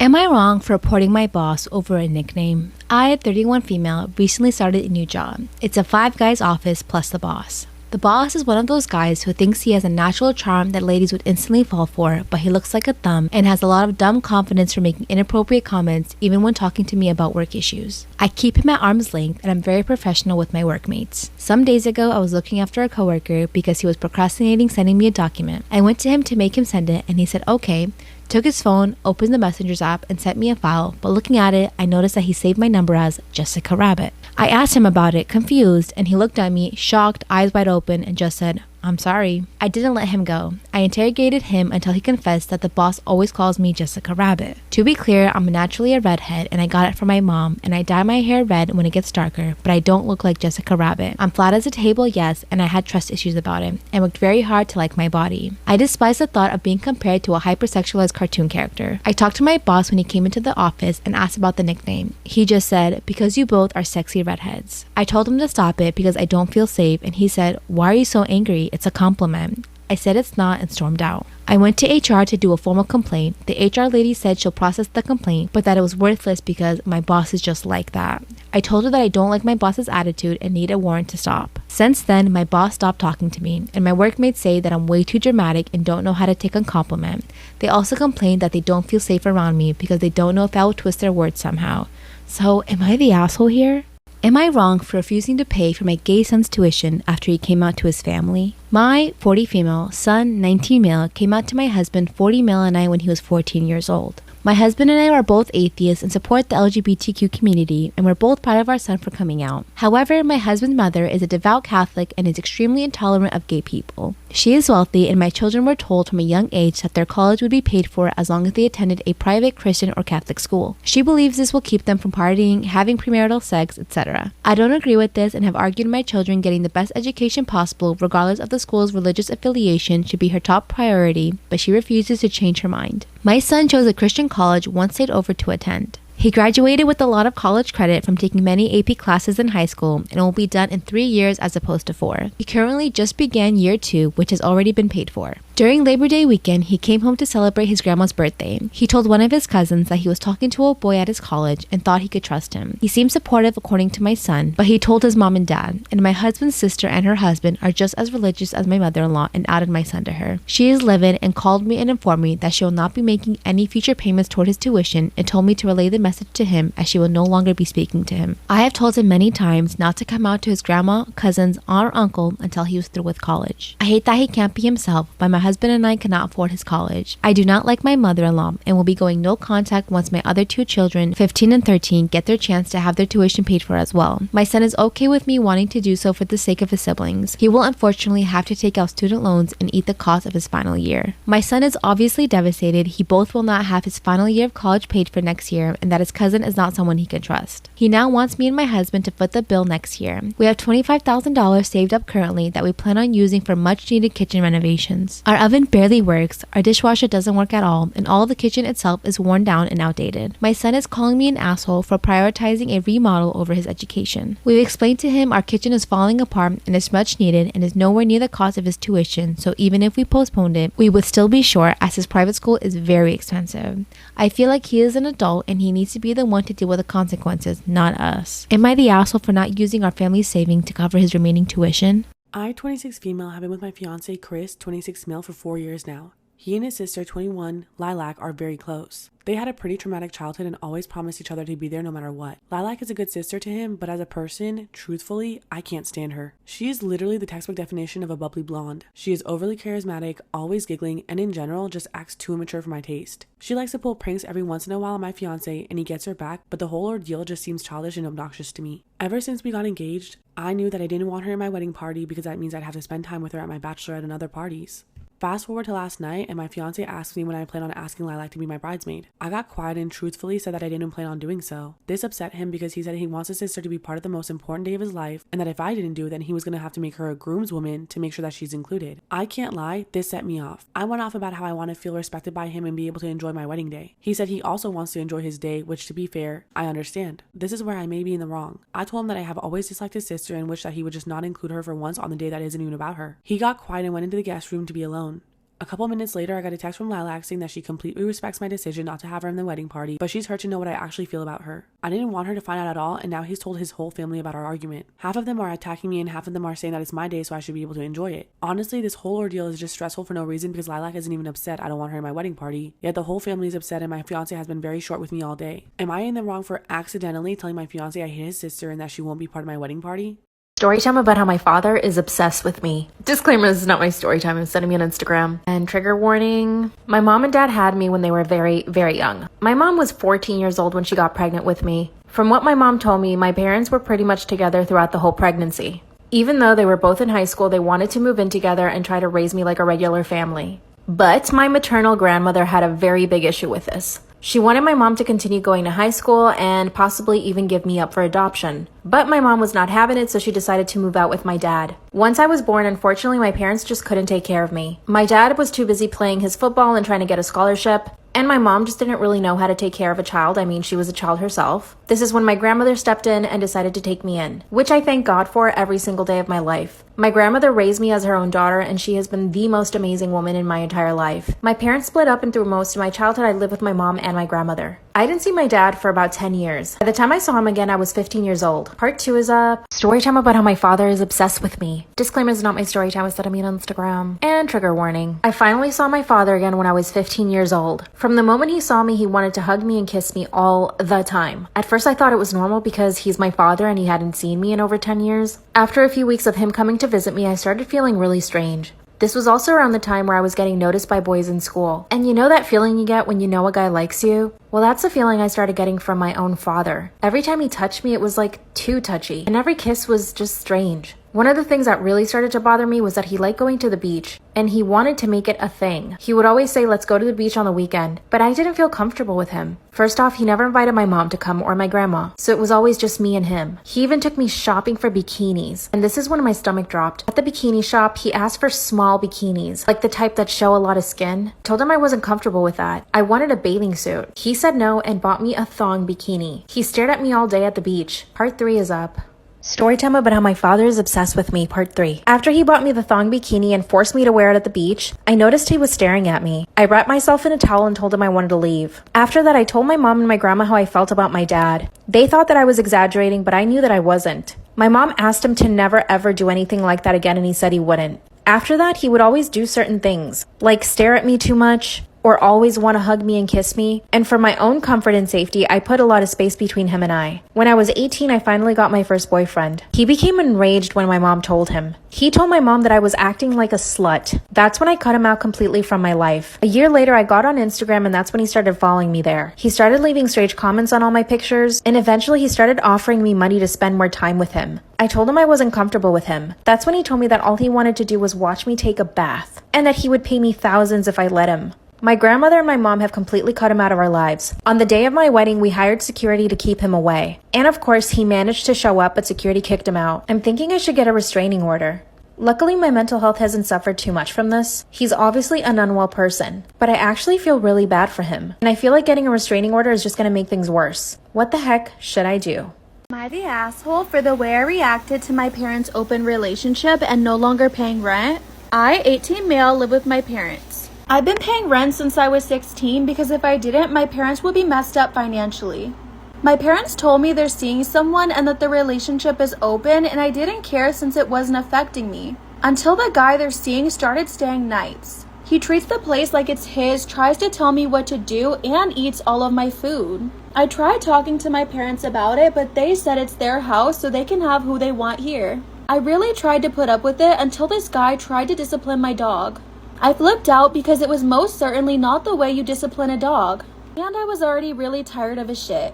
Am I wrong for reporting my boss over a nickname? I, 31 female, recently started a new job. It's a 5 guys office plus the boss. The boss is one of those guys who thinks he has a natural charm that ladies would instantly fall for, but he looks like a thumb and has a lot of dumb confidence for making inappropriate comments even when talking to me about work issues. I keep him at arm's length and I'm very professional with my workmates. Some days ago, I was looking after a coworker because he was procrastinating sending me a document. I went to him to make him send it and he said okay, took his phone, opened the Messengers app, and sent me a file, but looking at it, I noticed that he saved my number as Jessica Rabbit. I asked him about it, confused, and he looked at me, shocked, eyes wide open, and just said, "I'm sorry." I didn't let him go. I interrogated him until he confessed that the boss always calls me Jessica Rabbit. To be clear, I'm naturally a redhead and I got it from my mom, and I dye my hair red when it gets darker, but I don't look like Jessica Rabbit. I'm flat as a table, yes, and I had trust issues about it and worked very hard to like my body. I despise the thought of being compared to a hypersexualized cartoon character. I talked to my boss when he came into the office and asked about the nickname. He just said, "Because you both are sexy redheads." I told him to stop it because I don't feel safe, and he said, "Why are you so angry? It's a compliment." I said it's not and stormed out. I went to HR to do a formal complaint. The HR lady said she'll process the complaint, but that it was worthless because my boss is just like that. I told her that I don't like my boss's attitude and need a warrant to stop. Since then, my boss stopped talking to me, and my workmates say that I'm way too dramatic and don't know how to take a compliment. They also complain that they don't feel safe around me because they don't know if I will twist their words somehow. So, am I the asshole here? Am I wrong for refusing to pay for my gay son's tuition after he came out to his family? My 40 female son, 19 male, came out to my husband 40 male and I when he was 14 years old. My husband and I are both atheists and support the LGBTQ community, and we're both proud of our son for coming out. However, my husband's mother is a devout Catholic and is extremely intolerant of gay people. She is wealthy, and my children were told from a young age that their college would be paid for as long as they attended a private Christian or Catholic school. She believes this will keep them from partying, having premarital sex, etc. I don't agree with this and have argued my children getting the best education possible regardless of the school's religious affiliation should be her top priority, but she refuses to change her mind. My son chose a Christian college one state over to attend. He graduated with a lot of college credit from taking many AP classes in high school and will be done in 3 years as opposed to 4. He currently just began year 2, which has already been paid for. During Labor Day weekend, he came home to celebrate his grandma's birthday. He told one of his cousins that he was talking to a boy at his college and thought he could trust him. He seemed supportive according to my son, but he told his mom and dad, and my husband's sister and her husband are just as religious as my mother-in-law and outed my son to her. She is livid and called me and informed me that she will not be making any future payments toward his tuition and told me to relay the message to him as she will no longer be speaking to him. I have told him many times not to come out to his grandma, cousins, aunt, or uncle until he was through with college. I hate that he can't be himself, but my husband and I cannot afford his college. I do not like my mother-in-law and will be going no contact once my other 2 children, 15 and 13, get their chance to have their tuition paid for as well. My son is okay with me wanting to do so for the sake of his siblings. He will unfortunately have to take out student loans and eat the cost of his final year. My son is obviously devastated. He both will not have his final year of college paid for next year and that his cousin is not someone he can trust. He now wants me and my husband to foot the bill next year. We have $25,000 saved up currently that we plan on using for much needed kitchen renovations. Our oven barely works, our dishwasher doesn't work at all, and all the kitchen itself is worn down and outdated. My son is calling me an asshole for prioritizing a remodel over his education. We've explained to him our kitchen is falling apart and is much needed and is nowhere near the cost of his tuition, so even if we postponed it, we would still be short as his private school is very expensive. I feel like he is an adult and he needs to be the one to deal with the consequences, not us. Am I the asshole for not using our family's savings to cover his remaining tuition? I, 26 female, have been with my fiance Chris, 26 male, for 4 years now. He and his sister, 21, Lilac, are very close. They had a pretty traumatic childhood and always promised each other to be there no matter what. Lilac is a good sister to him, but as a person, truthfully, I can't stand her. She is literally the textbook definition of a bubbly blonde. She is overly charismatic, always giggling, and in general, just acts too immature for my taste. She likes to pull pranks every once in a while on my fiance, and he gets her back, but the whole ordeal just seems childish and obnoxious to me. Ever since we got engaged, I knew that I didn't want her in my wedding party because that means I'd have to spend time with her at my bachelorette and other parties. Fast forward to last night, and my fiance asked me when I plan on asking Lilac to be my bridesmaid. I got quiet and truthfully said that I didn't plan on doing so. This upset him because he said he wants his sister to be part of the most important day of his life, and that if I didn't do it, then he was going to have to make her a groomswoman to make sure that she's included. I can't lie, this set me off. I went off about how I want to feel respected by him and be able to enjoy my wedding day. He said he also wants to enjoy his day, which, to be fair, I understand. This is where I may be in the wrong. I told him that I have always disliked his sister and wish that he would just not include her for once on the day that isn't even about her. He got quiet and went into the guest room to be alone. A couple minutes later, I got a text from Lilac saying that she completely respects my decision not to have her in the wedding party, but she's hurt to know what I actually feel about her. I didn't want her to find out at all, and now he's told his whole family about our argument. Half of them are attacking me, and half of them are saying that it's my day, so I should be able to enjoy it. Honestly, this whole ordeal is just stressful for no reason because Lilac isn't even upset I don't want her in my wedding party, yet the whole family is upset and my fiance has been very short with me all day. Am I in the wrong for accidentally telling my fiance I hate his sister and that she won't be part of my wedding party? Storytime about how my father is obsessed with me. Disclaimer, this is not my story time. I'm sending me on Instagram. And trigger warning, my mom and dad had me when they were very, very young. My mom was 14 years old when she got pregnant with me. From what my mom told me, my parents were pretty much together throughout the whole pregnancy. Even though they were both in high school, they wanted to move in together and try to raise me like a regular family. But my maternal grandmother had a very big issue with this. She wanted my mom to continue going to high school and possibly even give me up for adoption. But my mom was not having it, so she decided to move out with my dad. Once I was born, unfortunately, my parents just couldn't take care of me. My dad was too busy playing his football and trying to get a scholarship. And my mom just didn't really know how to take care of a child. I mean, she was a child herself. This is when my grandmother stepped in and decided to take me in, which I thank God for every single day of my life. My grandmother raised me as her own daughter, and she has been the most amazing woman in my entire life. My parents split up, and through most of my childhood, I lived with my mom and my grandmother. I didn't see my dad for about 10 years. By the time I saw him again, I was 15 years old. Part 2 is up. Storytime about how my father is obsessed with me. Disclaimer, is not my storytime, it's that I'm on Instagram. And trigger warning. I finally saw my father again when I was 15 years old. From the moment he saw me, he wanted to hug me and kiss me all the time. At first, I thought it was normal because he's my father and he hadn't seen me in over 10 years. After a few weeks of him coming to visit me, I started feeling really strange. This was also around the time where I was getting noticed by boys in school. And you know that feeling you get when you know a guy likes you? Well, that's the feeling I started getting from my own father. Every time he touched me, it was like too touchy. And every kiss was just strange. One of the things that really started to bother me was that he liked going to the beach, and he wanted to make it a thing. He would always say, let's go to the beach on the weekend, but I didn't feel comfortable with him. First off, he never invited my mom to come or my grandma, so it was always just me and him. He even took me shopping for bikinis, and this is when my stomach dropped. At the bikini shop, he asked for small bikinis, like the type that show a lot of skin. Told him I wasn't comfortable with that. I wanted a bathing suit. He said no and bought me a thong bikini. He stared at me all day at the beach. Part 3 is up. Storytime about how my father is obsessed with me, part 3. After he bought me the thong bikini and forced me to wear it at the beach, I noticed he was staring at me. I wrapped myself in a towel and told him I wanted to leave. After that, I told my mom and my grandma how I felt about my dad. They thought that I was exaggerating, but I knew that I wasn't. My mom asked him to never ever do anything like that again, and he said he wouldn't. After that, he would always do certain things, like stare at me too much, or always want to hug me and kiss me. And for my own comfort and safety, I put a lot of space between him and I. When I was 18, I finally got my first boyfriend. He became enraged when my mom told him. He told my mom that I was acting like a slut. That's when I cut him out completely from my life. A year later, I got on Instagram, and that's when he started following me there. He started leaving strange comments on all my pictures, and eventually he started offering me money to spend more time with him. I told him I wasn't comfortable with him. That's when he told me that all he wanted to do was watch me take a bath, and that he would pay me thousands if I let him. My grandmother and my mom have completely cut him out of our lives. On the day of my wedding, we hired security to keep him away. And of course, he managed to show up, but security kicked him out. I'm thinking I should get a restraining order. Luckily, my mental health hasn't suffered too much from this. He's obviously an unwell person, but I actually feel really bad for him. And I feel like getting a restraining order is just going to make things worse. What the heck should I do? Am I the asshole for the way I reacted to my parents' open relationship and no longer paying rent? I, 18 male, live with my parents. I've been paying rent since I was 16 because if I didn't, my parents would be messed up financially. My parents told me they're seeing someone and that the relationship is open, and I didn't care since it wasn't affecting me. Until the guy they're seeing started staying nights. He treats the place like it's his, tries to tell me what to do, and eats all of my food. I tried talking to my parents about it, but they said it's their house so they can have who they want here. I really tried to put up with it until this guy tried to discipline my dog. I flipped out because it was most certainly not the way you discipline a dog, and I was already really tired of his shit.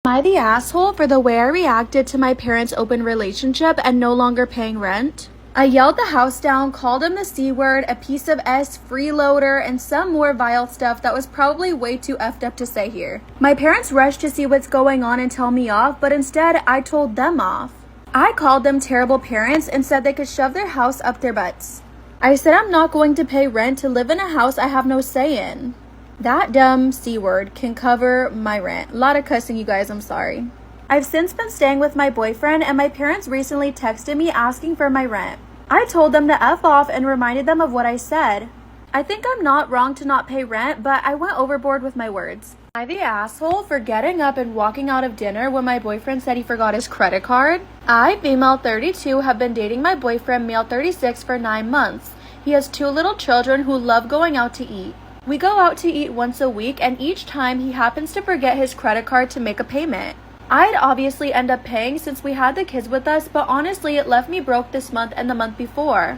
Am I the asshole for the way I reacted to my parents' open relationship and no longer paying rent? I yelled the house down, called him the C word, a piece of S, freeloader, and some more vile stuff that was probably way too effed up to say here. My parents rushed to see what's going on and tell me off, but instead I told them off. I called them terrible parents and said they could shove their house up their butts. I said I'm not going to pay rent to live in a house I have no say in. That dumb C word can cover my rent. A lot of cussing, you guys, I'm sorry. I've since been staying with my boyfriend, and my parents recently texted me asking for my rent. I told them to F off and reminded them of what I said. I think I'm not wrong to not pay rent, but I went overboard with my words. Am I the asshole for getting up and walking out of dinner when my boyfriend said he forgot his credit card? I, female 32, have been dating my boyfriend, male 36, for 9 months. He has 2 little children who love going out to eat. We go out to eat once a week, and each time he happens to forget his credit card to make a payment. I'd obviously end up paying since we had the kids with us, but honestly it left me broke this month and the month before.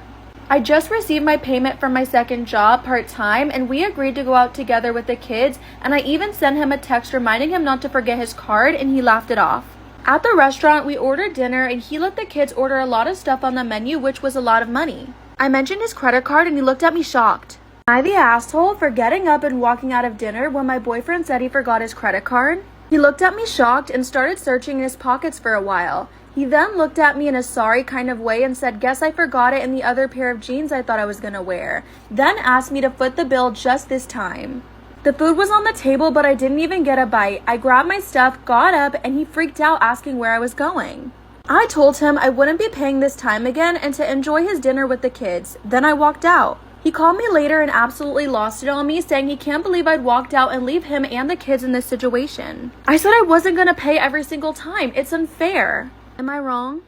I just received my payment from my second job part-time, and we agreed to go out together with the kids, and I even sent him a text reminding him not to forget his card, and he laughed it off. At the restaurant, we ordered dinner, and he let the kids order a lot of stuff on the menu, which was a lot of money. I mentioned his credit card, and he looked at me shocked. Am I the asshole for getting up and walking out of dinner when my boyfriend said he forgot his credit card? He looked at me shocked and started searching in his pockets for a while. He then looked at me in a sorry kind of way and said, "Guess I forgot it in the other pair of jeans I thought I was gonna wear." Then asked me to foot the bill just this time. The food was on the table, but I didn't even get a bite. I grabbed my stuff, got up, and he freaked out asking where I was going. I told him I wouldn't be paying this time again and to enjoy his dinner with the kids. Then I walked out. He called me later and absolutely lost it on me, saying he can't believe I'd walked out and leave him and the kids in this situation. I said I wasn't gonna pay every single time. It's unfair. Am I wrong?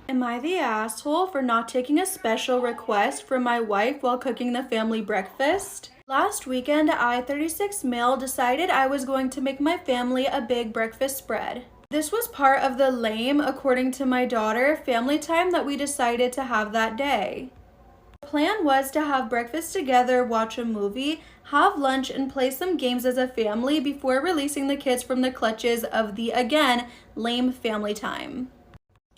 Am I the asshole for not taking a special request from my wife while cooking the family breakfast? Last weekend, I, 36 male, decided I was going to make my family a big breakfast spread. This was part of the lame, according to my daughter, family time that we decided to have that day. The plan was to have breakfast together, watch a movie, have lunch, and play some games as a family before releasing the kids from the clutches of the, again, lame family time.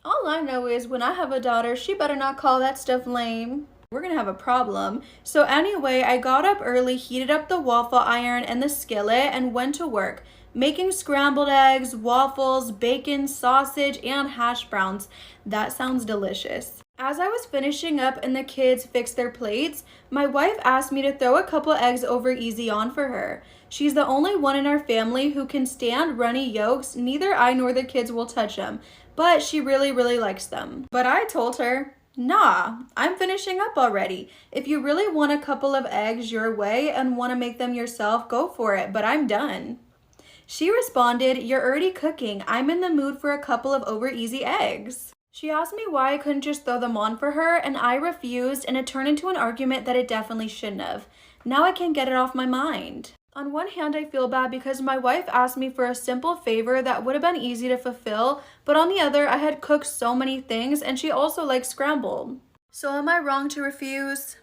All I know is when I have a daughter, she better not call that stuff lame. We're gonna have a problem. So anyway, I got up early, heated up the waffle iron and the skillet, and went to work, making scrambled eggs, waffles, bacon, sausage, and hash browns. That sounds delicious. As I was finishing up and the kids fixed their plates, my wife asked me to throw a couple eggs over easy on for her. She's the only one in our family who can stand runny yolks. Neither I nor the kids will touch them, but she really likes them. But I told her, nah, I'm finishing up already. If you really want a couple of eggs your way and want to make them yourself, go for it, but I'm done. She responded, "You're already cooking. I'm in the mood for a couple of over easy eggs." She asked me why I couldn't just throw them on for her, and I refused, and it turned into an argument that it definitely shouldn't have. Now I can't get it off my mind. On one hand, I feel bad because my wife asked me for a simple favor that would have been easy to fulfill, but on the other, I had cooked so many things, and she also likes scrambled. So am I wrong to refuse?